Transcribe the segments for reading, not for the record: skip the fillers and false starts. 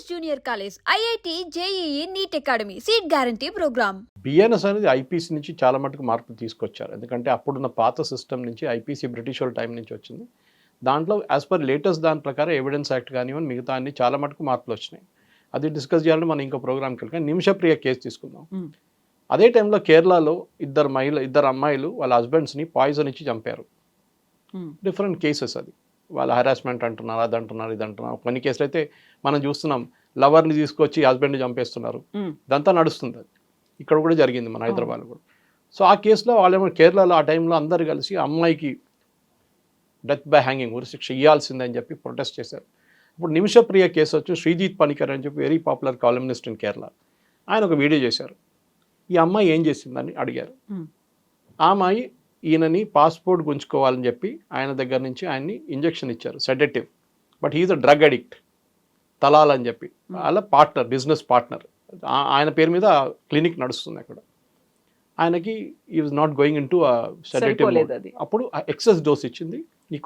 Junior college, IIT, JEE, NEET academy, seat guarantee programme. BNS అనేది IPC నుంచి చాలా మటుకు మార్పులు తీసుకొచ్చారు. ఎందుకంటే అప్పుడున్న పాత సిస్టమ్ నుంచి ఐపీసీ బ్రిటిష్ వాళ్ళ టైం నుంచి వచ్చింది. దాంట్లో యాజ్ పర్ లేటెస్ట్ దాని ప్రకారం ఎవిడెన్స్ యాక్ట్ కానివ్వండి మిగతా అన్ని చాలా మటుకు మార్పులు వచ్చినాయి. అది డిస్కస్ చేయాలంటే మనం ఇంకో ప్రోగ్రామ్కి వెళ్ళి నిమిషప్రియ కేసు తీసుకుందాం. అదే టైంలో కేరళలో ఇద్దరు అమ్మాయిలు వాళ్ళ హస్బెండ్స్ని పాయిజన్ ఇచ్చి చంపారు. డిఫరెంట్ కేసెస్ అది. వాళ్ళ హెరాస్మెంట్ అంటున్నారు, అది అంటున్నారు, ఇది అంటున్నారు. కొన్ని కేసులు అయితే మనం చూస్తున్నాం, లవర్ని తీసుకొచ్చి హస్బెండ్ని చంపేస్తున్నారు. ఇదంతా నడుస్తుంది. అది ఇక్కడ కూడా జరిగింది మన హైదరాబాద్లో కూడా. సో ఆ కేసులో వాళ్ళేమో కేరళలో ఆ టైంలో అందరు కలిసి అమ్మాయికి డెత్ బై హ్యాంగింగ్ ఉరిశిక్ష ఇవ్వాల్సిందని చెప్పి ప్రొటెస్ట్ చేశారు. ఇప్పుడు నిమిషప్రియ కేసు వచ్చి శ్రీజిత్ పనికర్ అని చెప్పి వెరీ పాపులర్ కాలమినిస్ట్ ఇన్ కేరళ. ఆయన ఒక వీడియో చేశారు. ఈ అమ్మాయి ఏం చేసిందని అడిగారు. ఆ అమ్మాయి ఈయనని పాస్పోర్ట్ గుంజుకోవాలని చెప్పి ఆయన దగ్గర నుంచి ఆయన్ని ఇంజెక్షన్ ఇచ్చారు, sedative. But he's a drug addict, Talal అని చెప్పి. అలా పార్ట్నర్, బిజినెస్ పార్ట్నర్, ఆయన పేరు మీద క్లినిక్ నడుస్తుంది అక్కడ. ఆయనకి ఈ was not going in to sedative. అప్పుడు ఎక్సెస్ డోస్ ఇచ్చింది, ఈ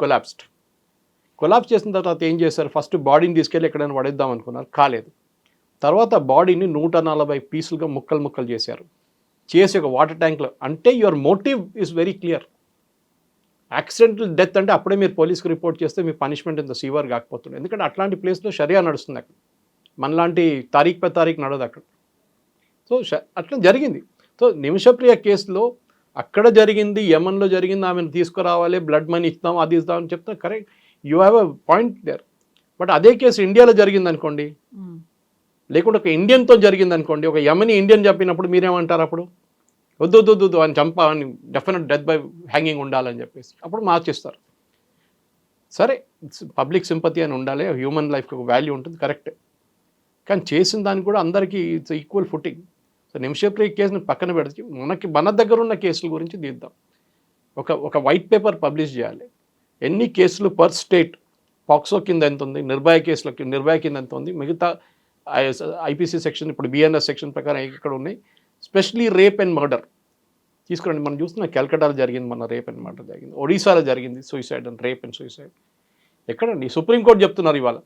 కొలాప్స్ చేసిన తర్వాత ఏం చేశారు, ఫస్ట్ బాడీని తీసుకెళ్ళి ఎక్కడైనా పడేద్దాం అనుకున్నారు, కాలేదు. తర్వాత బాడీని 140 పీసులుగా ముక్కలు చేశారు, చేసి ఒక వాటర్ ట్యాంక్లో. అంటే your motive is very clear. Accidental death అంటే అప్పుడే మీరు పోలీస్కి రిపోర్ట్ చేస్తే మీ పనిష్మెంట్ ఇంత సివియర్ కాకపోతుంది. ఎందుకంటే అట్లాంటి ప్లేస్లో షరియా నడుస్తుంది అక్కడ, మనలాంటి తారీఖు పై తారీఖు నడదు అక్కడ. సో అట్లా జరిగింది. సో నిమిషప్రియ కేసులో అక్కడ జరిగింది, యమన్లో జరిగింది, ఆమెను తీసుకురావాలి, బ్లడ్ మనీ ఇస్తాం, అది ఇస్తామని చెప్తే correct, you have a point there. But అదే కేసు ఇండియాలో జరిగింది అనుకోండి, లేకుంటే ఒక ఇండియన్తో జరిగింది అనుకోండి, ఒక యమని ఇండియన్ చెప్పినప్పుడు మీరేమంటారు? అప్పుడు వద్దు అని చంపాలని, డెఫినెట్ డెత్ బై హ్యాంగింగ్ ఉండాలని చెప్పేసి అప్పుడు మార్చేస్తారు. సరే, పబ్లిక్ సింపతి అని ఉండాలి, హ్యూమన్ లైఫ్కి ఒక వాల్యూ ఉంటుంది, కరెక్టే. కానీ చేసిన దానికి కూడా అందరికీ it's equal footing. So Nimishapriya కేసుని పక్కన పెడితే మన దగ్గర ఉన్న కేసుల గురించి తీద్దాం. ఒక వైట్ పేపర్ పబ్లిష్ చేయాలి. ఎన్ని కేసులు పర్ స్టేట్, పాక్సో కింద ఎంత ఉంది, నిర్భయ కింద ఎంత ఉంది, మిగతా ఐపీసీ సెక్షన్, ఇప్పుడు బిఎన్ఎస్ సెక్షన్ ప్రకారం ఎక్కడ ఉన్నాయి, స్పెషలీ రేప్ అండ్ మర్డర్ తీసుకురండి. మనం చూస్తున్న కలకటాలో జరిగింది, మన రేప్ అండ్ మర్డర్ జరిగింది, ఒడిశాలో జరిగింది suicide and rape and suicide. ఎక్కడండి? సుప్రీంకోర్టు చెప్తున్నారు ఇవాళ,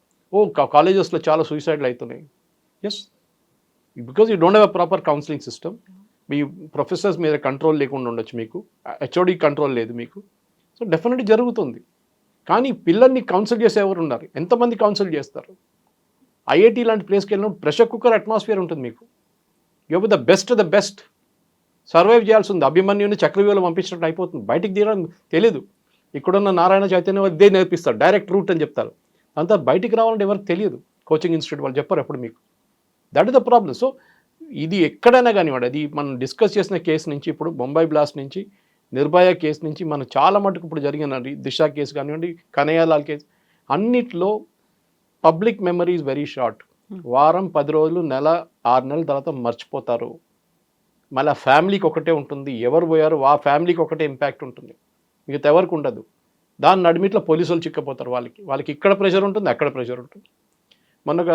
కాలేజెస్లో చాలా సూసైడ్లు అవుతున్నాయి. Yes, because you don't have a proper counselling system. మీ ప్రొఫెసర్స్ మీద కంట్రోల్ లేకుండా ఉండొచ్చు, మీకు హెచ్ఓడి కంట్రోల్ లేదు మీకు. సో డెఫినెట్గా జరుగుతుంది. కానీ పిల్లల్ని కౌన్సిల్ చేసే ఎవరు ఉన్నారు? ఎంతమంది కౌన్సిల్ చేస్తారు? ఐఐటి లాంటి ప్లేస్కి వెళ్ళినప్పుడు ప్రెషర్ కుక్కర్ అట్మాస్ఫియర్ ఉంటుంది మీకు. యూ ద బెస్ట్ సర్వైవ్ చేయాల్సి ఉంది. అభిమన్యుని చక్రవ్యూహంలో పంపించినట్టు అయిపోతుంది, బయటికి తీయడం తెలియదు. ఇక్కడున్న నారాయణ చైతన్య ఇదే నేర్పిస్తారు, డైరెక్ట్ రూట్ అని చెప్తారు. అంతా బయటికి రావాలంటే ఎవరికి తెలియదు. కోచింగ్ ఇన్స్టిట్యూట్ వాళ్ళు చెప్పారు ఎప్పుడు మీకు. That is the problem. So ఇది ఎక్కడైనా కానివ్వండి, అది మనం డిస్కస్ చేసిన కేసు నుంచి, ఇప్పుడు బొంబాయి బ్లాస్ట్ నుంచి, నిర్భయ కేసు నుంచి, మనం చాలా మటుకు ఇప్పుడు జరిగిన దిశ కేసు కానివ్వండి, కనయ్యలాల్ కేసు, అన్నిట్లో public memory is very short. వారం 10 రోజులు, నెల 6 నెలల తర్వాత మర్చిపోతారు. మళ్ళీ ఫ్యామిలీకి ఒకటే ఉంటుంది, ఎవరు పోయారు ఆ ఫ్యామిలీకి ఒకటే ఇంపాక్ట్ ఉంటుంది, మిగతా ఎవరికి ఉండదు. దాని నడిమిట్లో పోలీసులు చిక్కపోతారు. వాళ్ళకి ఇక్కడ ప్రెషర్ ఉంటుంది, అక్కడ ప్రెషర్ ఉంటుంది. మొన్న ఒక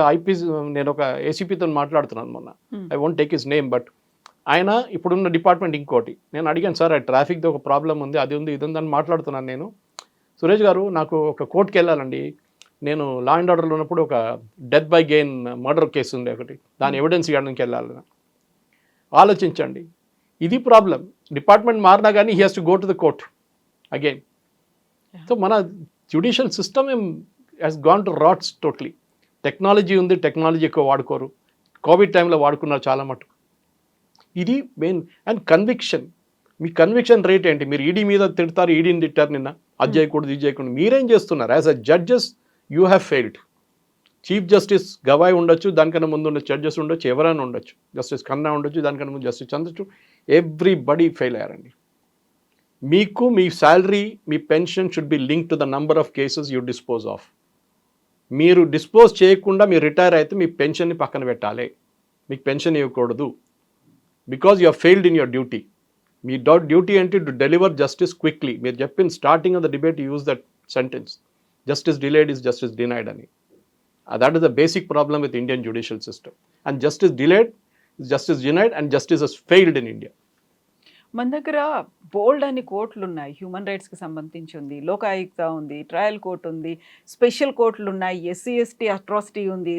నేను ఒక ఏసీపీతో మాట్లాడుతున్నాను మొన్న, I won't take his name, but ఆయన ఇప్పుడున్న డిపార్ట్మెంట్ ఇంకోటి. నేను అడిగాను, సార్ ట్రాఫిక్తో ఒక ప్రాబ్లం ఉంది, అది ఉంది, ఇది ఉంది అని మాట్లాడుతున్నాను నేను. సురేష్ గారు, నాకు ఒక కోర్టుకి వెళ్ళాలండి, నేను లా అండ్ ఆర్డర్లో ఉన్నప్పుడు ఒక death by gain murder case ఉంది ఒకటి, దాని ఎవిడెన్స్ ఇవ్వడానికి వెళ్ళాలని. ఆలోచించండి, ఇది ప్రాబ్లం. డిపార్ట్మెంట్ మారినా కానీ he has to go to the court again. So మన judicial system has gone to rats totally. Technology ఉంది, టెక్నాలజీ ఎక్కువ వాడుకోరు. కోవిడ్ టైంలో వాడుకున్నారు చాలా మటుకు. ఇది మెయిన్. అండ్ కన్విక్షన్, మీ కన్విక్షన్ రేట్ ఏంటి? మీరు ఈడీ మీద తిడతారు, ఈడీని తిట్టారు నిన్న, అది చేయకూడదు, ఇది చేయకూడదు. మీరేం చేస్తున్నారు? As a judges you have failed. Chief justice Gavai ఉండొచ్చు, దానికన్నా ముందు ఉన్న జడ్జెస్ ఉండొచ్చు, ఎవరైనా ఉండొచ్చు, జస్టిస్ ఖన్నా ఉండొచ్చు, దానికన్నా ముందు జస్టిస్ చంద్రచూడ్, ఎవ్రీబడి ఫెయిల్ అయ్యారండి. మీకు మీ శాలరీ, మీ pension should be link to the number of cases you dispose of. మీరు డిస్పోజ్ చేయకుండా మీరు రిటైర్ అయితే మీ పెన్షన్ని పక్కన పెట్టాలి, మీకు పెన్షన్ ఇవ్వకూడదు. Because you have failed in your duty. మీ డ్యూటీ ఏంటి? To deliver justice quickly. మీరు చెప్పిన starting of the debate use that sentence, justice delayed is justice denied ani. That is the basic problem with Indian judicial system. And justice delayed is justice denied, and justice has failed in India. మన దగ్గర బోల్డ్ అని కోర్టులు ఉన్నాయి. Human రైట్స్‌కి సంబంధించి ఉంది. లోకాయుక్త ఉంది. Trial court ఉంది. Special కోర్టులు ఉన్నాయి. ఎస్సీ, ఎస్టీ అట్రాసిటీ ఉంది.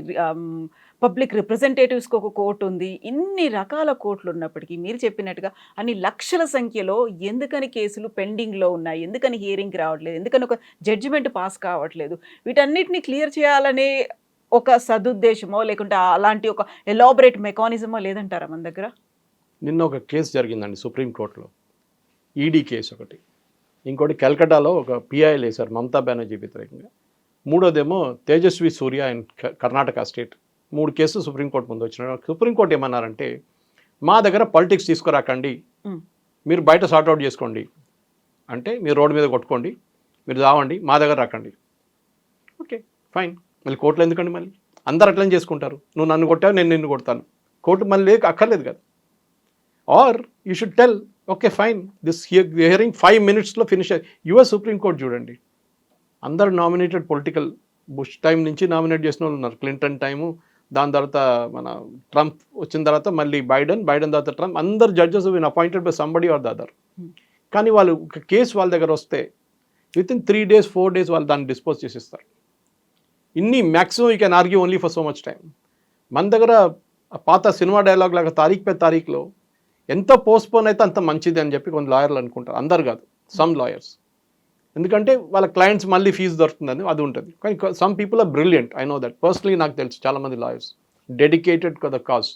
పబ్లిక్ రిప్రజెంటేటివ్స్‌కి ఒక కోర్ట్ ఉంది. ఇన్ని రకాల కోర్టులు ఉన్నప్పటికీ మీరు చెప్పినట్టుగా అన్ని లక్షల సంఖ్యలో ఎందుకని కేసులు పెండింగ్‌లో ఉన్నాయి? ఎందుకని హియరింగ్‌కి రావట్లేదు? ఎందుకని ఒక జడ్జిమెంట్ పాస్ కావట్లేదు? వీటన్నిటిని క్లియర్ చేయాలనే ఒక సదుద్దేశమో లేకుంటే అలాంటి ఒక ఎలాబరేట్ మెకానిజమో లేదంటారా మన దగ్గర? నిన్న ఒక కేసు జరిగిందండి సుప్రీంకోర్టులో, ఈడీ కేసు ఒకటి, ఇంకోటి కల్కటాలో ఒక పిఐఎల్ వేశారు మమతా బెనర్జీ వ్యతిరేకంగా, మూడోదేమో తేజస్వి సూర్య అండ్ కర్ణాటక స్టేట్. 3 కేసులు సుప్రీంకోర్టు ముందు వచ్చిన. సుప్రీంకోర్టు ఏమన్నారంటే మా దగ్గర పాలిటిక్స్ తీసుకురాకండి, మీరు బయట సార్ట్అవుట్ చేసుకోండి, అంటే మీరు రోడ్డు మీద కొట్టుకోండి, మీరు రావండి, మా దగ్గర రాకండి. ఓకే ఫైన్, మళ్ళీ కోర్టులో ఎందుకండి? మళ్ళీ అందరు అట్లనే చేసుకుంటారు, నువ్వు నన్ను కొట్టావు నేను నిన్ను కొడతాను, కోర్టు మళ్ళీ అక్కర్లేదు కదా. Or you should tell okay fine this hearing 5 minutesలో ఫినిష్. యుఎస్ సుప్రీంకోర్టు చూడండి, అందరు నామినేటెడ్ పొలిటికల్, బుష్ టైం నుంచి నామినేట్ చేసిన వాళ్ళు ఉన్నారు, క్లింటన్ టైము, దాని తర్వాత మన ట్రంప్ వచ్చిన తర్వాత మళ్ళీ బైడెన్ తర్వాత ట్రంప్, అందరు judges been appointed by somebody or the other. కానీ వాళ్ళు ఒక కేసు వాళ్ళ దగ్గర వస్తే విత్ ఇన్ 3 days 4 days వాళ్ళు దాన్ని డిస్పోజ్ చేసిస్తారు. ఇన్ని maximum you can argue only for so much time. మన దగ్గర పాత సినిమా డైలాగ్ లాగా తారీఖు పై తారీఖులో ఎంత పోస్ట్పోన్ అయితే అంత మంచిది అని చెప్పి కొన్ని లాయర్లు అనుకుంటారు, అందరు కాదు, సమ్ లాయర్స్. ఎందుకంటే వాళ్ళ క్లయింట్స్ మళ్ళీ ఫీజు దొరుకుతుందని అది ఉంటుంది. కానీ some people are brilliant, I know that personally, నాకు తెలుసు చాలామంది lawyers dedicated to the cause.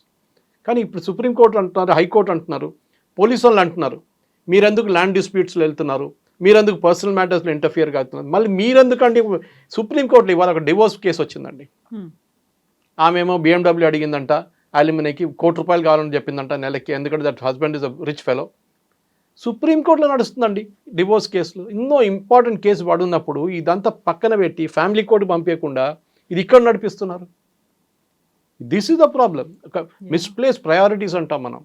కానీ ఇప్పుడు సుప్రీంకోర్టు అంటున్నారు, హైకోర్టు అంటున్నారు, పోలీసు వాళ్ళు అంటున్నారు మీరెందుకు ల్యాండ్ డిస్ప్యూట్స్లో వెళ్తున్నారు, మీరెందుకు పర్సనల్ మ్యాటర్స్లో ఇంటర్ఫియర్ అవుతున్నారు, మళ్ళీ మీరెందుకంటే సుప్రీంకోర్టులో ఇవాళ ఒక డివోర్స్ కేసు వచ్చిందండి. ఆమెమో BMW అడిగిందంట, అల్యూమినియకి ₹1,00,00,000 కావాలని చెప్పిందంట నెలకి, ఎందుకంటే that husband is a rich fellow. సుప్రీంకోర్టులో నడుస్తుందండి డివోర్స్ కేసులు. ఎన్నో ఇంపార్టెంట్ కేసు పడున్నప్పుడు ఇదంతా పక్కన పెట్టి ఫ్యామిలీ కోర్టు పంపించకుండా ఇది ఇక్కడ నడిపిస్తున్నారు. This is the problem. ఒక మిస్ప్లేస్ ప్రయారిటీస్ అంటాం మనం.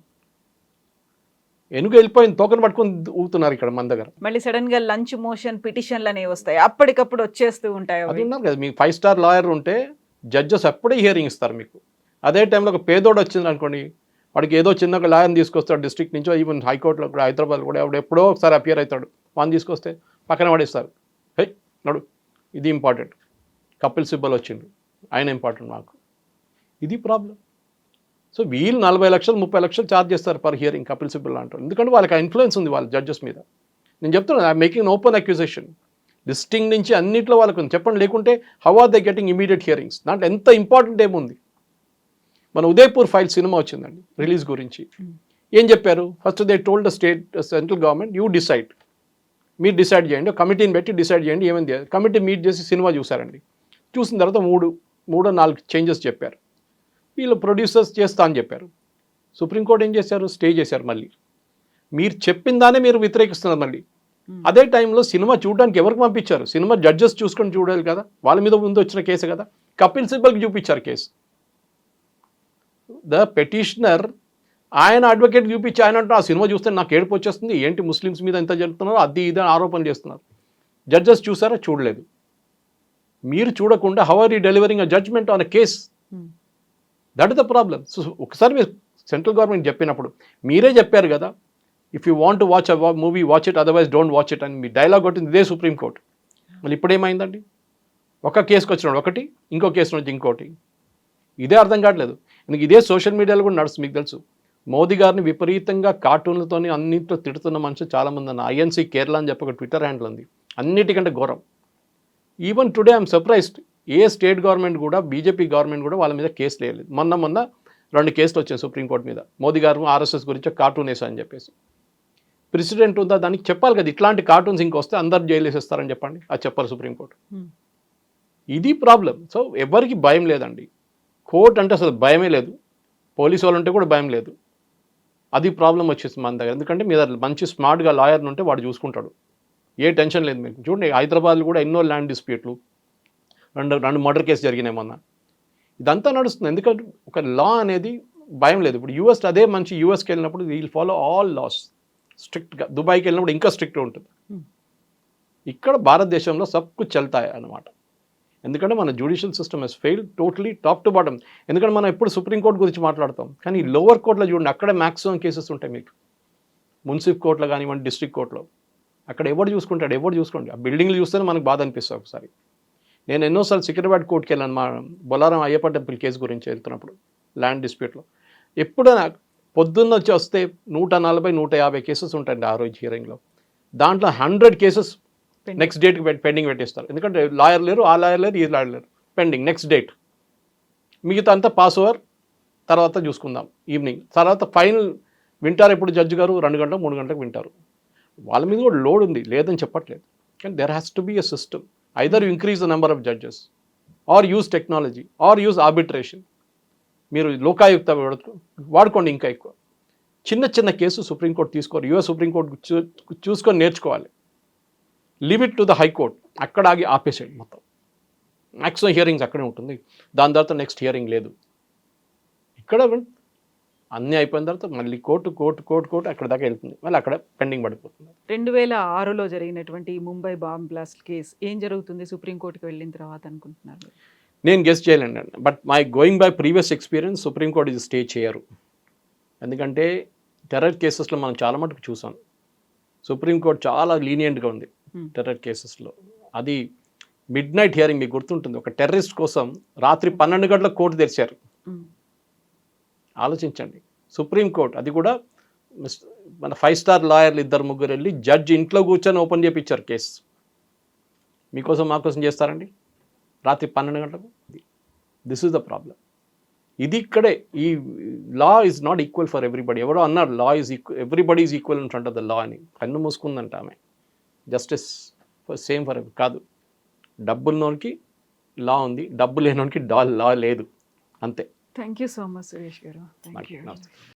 ఎనుక వెళ్ళిపోయిన తోకను పట్టుకొని ఊతున్నారు ఇక్కడ మన దగ్గర. మళ్ళీ సడన్ గా లంచ్ మోషన్ పిటిషన్లు అనేవి వస్తాయి, అప్పటికప్పుడు వచ్చేస్తూ ఉంటాయి. అది ఉన్నారు కదా, మీకు 5 star లాయర్ ఉంటే జడ్జెస్ అప్పుడే హియరింగ్ ఇస్తారు మీకు. అదే టైంలో ఒక పేదోడు వచ్చింది అనుకోండి, వాడికి ఏదో చిన్న ఒక లాయర్ని తీసుకొస్తాడు డిస్ట్రిక్ట్ నుంచో, ఈవెన్ హైకోర్టులో కూడా, హైదరాబాద్ కూడా ఎవడు ఎప్పుడో ఒకసారి అపియర్ అవుతాడు, వాడిని తీసుకొస్తే పక్కన పడేస్తారు. హే నడు, ఇది ఇంపార్టెంట్, కపిల్ సిబ్బల్ వచ్చిండు, ఆయన ఇంపార్టెంట్ మాకు. ఇది ప్రాబ్లం. సో వీళ్ళు 40 లక్షలు 30 లక్షలు ఛార్జ్ చేస్తారు పర్ హియరింగ్ కపిల్ సిబ్బల్ అంటారు, ఎందుకంటే వాళ్ళకి ఆ ఇన్ఫ్లుయెన్స్ ఉంది వాళ్ళ జడ్జెస్ మీద. నేను చెప్తున్నాను, I making open accusation. Listing నుంచి అన్నింటిలో వాళ్ళకు చెప్పండి, లేకుంటే how are they getting immediate hearings? దాంట్లో ఎంత ఇంపార్టెంట్ ఏముంది? మన ఉదయపూర్ ఫైల్ సినిమా వచ్చిందండి రిలీజ్ గురించి. ఏం చెప్పారు? First they told the state central government you decide, మీరు డిసైడ్ చేయండి, కమిటీని పెట్టి డిసైడ్ చేయండి ఏమైంది. కమిటీ మీట్ చేసి సినిమా చూసారండి. చూసిన తర్వాత 4 చేంజెస్ చెప్పారు. వీళ్ళు ప్రొడ్యూసర్స్ చేస్తా అని చెప్పారు. సుప్రీంకోర్టు ఏం చేశారు? స్టే చేశారు. మళ్ళీ మీరు చెప్పిన దానే మీరు వ్యతిరేకిస్తున్నారు. మళ్ళీ అదే టైంలో సినిమా చూడడానికి ఎవరికి పంపించారు? సినిమా జడ్జెస్ చూసుకొని చూడాలి కదా, వాళ్ళ మీద ముందు వచ్చిన కేసు కదా. కపిల్ సిబ్బల్కి చూపించారు కేసు. ద పెటిషనర్ ఆయన అడ్వకేట్ చూపించి ఆయన అంటారు, ఆ సినిమా చూస్తే నాకు ఏడుపు వచ్చేస్తుంది, ఏంటి ముస్లిమ్స్ మీద ఎంత జరుగుతున్నారో అది ఇది ఆరోపణ చేస్తున్నారు. జడ్జెస్ చూసారా? చూడలేదు. మీరు చూడకుండా how are you delivering a judgement on a case? That is the problem. So ఒకసారి మీరు సెంట్రల్ గవర్నమెంట్ చెప్పినప్పుడు మీరే చెప్పారు కదా, if you want to watch a movie watch it, otherwise don't watch it అని మీ డైలాగ్ కొట్టింది ఇదే సుప్రీంకోర్టు. మళ్ళీ ఇప్పుడు ఏమైందండి? ఒక కేసుకి వచ్చినాడు ఒకటి, ఇంకో కేసు నుంచి ఇంకోటి. ఇదే అర్థం కావట్లేదు. ఎందుకు ఇదే సోషల్ మీడియాలో కూడా నడుస్తుంది. మీకు తెలుసు, మోదీ గారిని విపరీతంగా కార్టూన్లతోని అన్నింటిలో తిడుతున్న మనుషులు చాలామంది అన్న. ఐఎన్సీ కేరళ అని చెప్పి ఒక ట్విట్టర్ హ్యాండిల్ ఉంది, అన్నిటికంటే ఘోరం. Even today I'm surprised, A state government కూడా, బీజేపీ గవర్నమెంట్ కూడా వాళ్ళ మీద కేసులు వేయలేదు. మొన్న 2 కేసులు వచ్చాయి సుప్రీంకోర్టు మీద, మోదీ గారు ఆర్ఎస్ఎస్ గురించి కార్టూన్ వేసా అని చెప్పేసి. ప్రెసిడెంట్ ఉందా దానికి చెప్పాలి కదా, ఇట్లాంటి కార్టూన్స్ ఇంకొస్తే అందరు జైలు వేసేస్తారని చెప్పండి, అది చెప్పారు సుప్రీంకోర్టు. ఇది ప్రాబ్లం. సో ఎవరికి భయం లేదండి. కోర్టు అంటే అసలు భయమే లేదు, పోలీసు వాళ్ళు ఉంటే కూడా భయం లేదు. అది ప్రాబ్లం వచ్చేసి మన దగ్గర. ఎందుకంటే మీద మంచి స్మార్ట్గా లాయర్ని ఉంటే వాడు చూసుకుంటాడు, ఏ టెన్షన్ లేదు మీకు. చూడండి హైదరాబాద్లో కూడా ఎన్నో ల్యాండ్ డిస్ప్యూట్లు, 2 మర్డర్ కేసు జరిగినాయి మొన్న. ఇదంతా నడుస్తుంది ఎందుకంటే ఒక లా అనేది భయం లేదు. ఇప్పుడు యూఎస్ అదే మంచి, యూఎస్కి వెళ్ళినప్పుడు వీల్ ఫాలో ఆల్ లాస్ స్ట్రిక్ట్గా. దుబాయ్కి వెళ్ళినప్పుడు ఇంకా స్ట్రిక్ట్గా ఉంటుంది. ఇక్కడ భారతదేశంలో సబ్కు చల్తాయి అన్నమాట. ఎందుకంటే మన judicial system has failed totally top to bottom. ఎందుకంటే మనం ఎప్పుడు సుప్రీంకోర్టు గురించి మాట్లాడతాం, కానీ లోవర్ కోర్టులో చూడండి, అక్కడే మ్యాక్సిమం కేసెస్ ఉంటాయి మీకు. మున్సిపల్ కోర్టులో కానివ్వండి, డిస్ట్రిక్ట్ కోర్టులో. అక్కడ ఎవరు చూసుకోండి. ఆ బిల్డింగ్లు చూస్తేనే మనకు బాధ అనిపిస్తుంది ఒకసారి. నేను ఎన్నోసార్లు సికింద్రాబాద్ కోర్టుకి వెళ్ళాను మా బొల్లారం అయ్యప్ప టెంపుల్ కేసు గురించి వెళ్తున్నప్పుడు, ల్యాండ్ డిస్ప్యూట్లో. ఎప్పుడైనా పొద్దున్న వచ్చి వస్తే 140-150 కేసెస్ ఉంటాయండి ఆ రోజు హియరింగ్లో. దాంట్లో 100 కేసెస్ నెక్స్ట్ డేట్కి పెండింగ్ పెట్టేస్తారు. ఎందుకంటే లాయర్ లేరు, ఆ లాయర్ లేరు, ఈ లాయర్ లేరు, పెండింగ్ నెక్స్ట్ డేట్. మిగతా అంతా పాస్ ఓవర్, తర్వాత చూసుకుందాం ఈవినింగ్. తర్వాత ఫైనల్ వింటారు ఎప్పుడు జడ్జి గారు? 2 గంటలకు 3 గంటలకు వింటారు. వాళ్ళ మీద కూడా లోడ్ ఉంది, లేదని చెప్పట్లేదు. కానీ there has to be a system. Either you increase the number of judges or use technology or use arbitration. మీరు లోకాయుక్త వాడుకోండి ఇంకా ఎక్కువ. చిన్న కేసు సుప్రీంకోర్టు తీసుకోరు, యూఎస్ సుప్రీంకోర్టు చూసుకొని నేర్చుకోవాలి. Leave it to the high court, అక్కడ ఆగి ఆపేసేయండి మొత్తం. మ్యాక్సిమం హియరింగ్స్ అక్కడే ఉంటుంది, దాని తర్వాత నెక్స్ట్ హియరింగ్ లేదు. ఇక్కడ అన్నీ అయిపోయిన తర్వాత మళ్ళీ కోర్టు అక్కడ దాకా వెళ్తుంది, మళ్ళీ అక్కడ పెండింగ్ పడిపోతుంది. 2006లో జరిగినటువంటి ఈ ముంబై బాంబ్ బ్లాస్ట్ కేసు ఏం జరుగుతుంది సుప్రీంకోర్టుకి వెళ్ళిన తర్వాత అనుకుంటున్నారు? నేను గెస్ చేయలేండి, but my going by previous experience supreme court ఇది స్టే చేయరు. ఎందుకంటే టెర్రర్ కేసెస్లో మనం చాలా మటుకు చూసాం, సుప్రీంకోర్టు చాలా లీనియంట్గా ఉంది టెర్రర్ కేసెస్లో. అది మిడ్ నైట్ హియరింగ్, మీకు గుర్తుంటుంది, ఒక టెర్రరిస్ట్ కోసం రాత్రి 12 గంటలకు కోర్టు తెరిచారు. ఆలోచించండి, సుప్రీంకోర్టు, అది కూడా మన 5 స్టార్ లాయర్లు 2-3 వెళ్ళి జడ్జి ఇంట్లో కూర్చొని ఓపెన్ చేయించారు కేసు. మీకోసం మాకోసం చేస్తారండి రాత్రి 12 గంటలకు? This is the problem. ఇది ఇక్కడే, ఈ law is not equal for everybody. ఎవరో అన్నారు law is everybody is equal in front of the law అని. కన్ను మూసుకుందంట ఆమె. జస్టిస్ సేమ్ ఫర్ ఎవరి కాదు. డబ్బున్నోనికి లా ఉంది, డబ్బు లేనోనికి లా లేదు, అంతే. Thank you so much Suresh garu. Thank you.